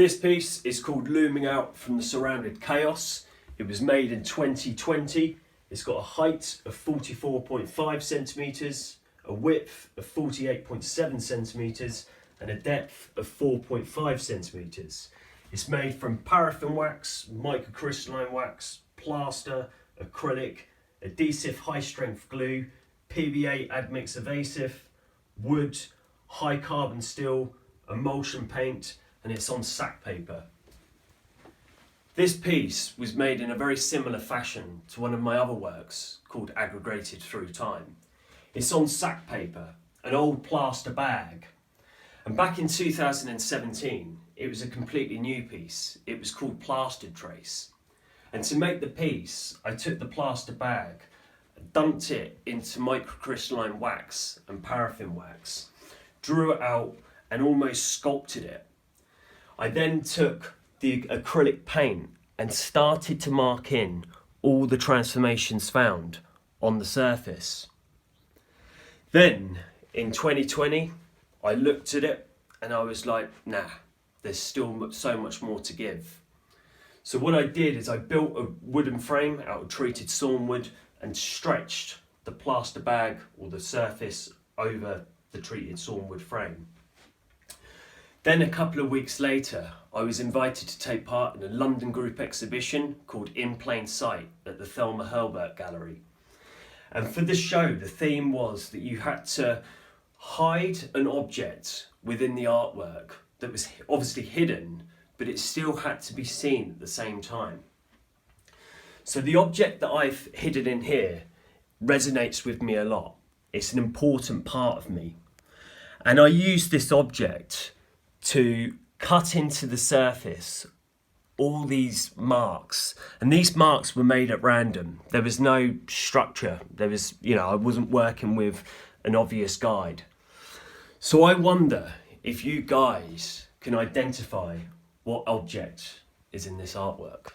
This piece is called Looming Out from the Surrounded Chaos. It was made in 2020. It's got a height of 44.5 centimetres, a width of 48.7 centimetres and a depth of 4.5 centimetres. It's made from paraffin wax, microcrystalline wax, plaster, acrylic, adhesive high strength glue, PVA admix adhesive, wood, high carbon steel, emulsion paint, and it's on sack paper. This piece was made in a very similar fashion to one of my other works called Aggregated Through Time. It's on sack paper, an old plaster bag. And back in 2017, it was a completely new piece. It was called Plastered Trace. And to make the piece, I took the plaster bag, dumped it into microcrystalline wax and paraffin wax, drew it out and almost sculpted it. I then took the acrylic paint and started to mark in all the transformations found on the surface. Then in 2020, I looked at it and I was like, nah, there's still so much more to give. So what I did is I built a wooden frame out of treated sawn wood and stretched the plaster bag or the surface over the treated sawn wood frame. Then a couple of weeks later, I was invited to take part in a London group exhibition called In Plain Sight at the Thelma Hulbert Gallery. And for the show, the theme was that you had to hide an object within the artwork that was obviously hidden, but it still had to be seen at the same time. So the object that I've hidden in here resonates with me a lot. It's an important part of me. And I use this object to cut into the surface all these marks, and these marks were made at random. There was no structure. I wasn't working with an obvious guide. So I wonder if you guys can identify what object is in this artwork.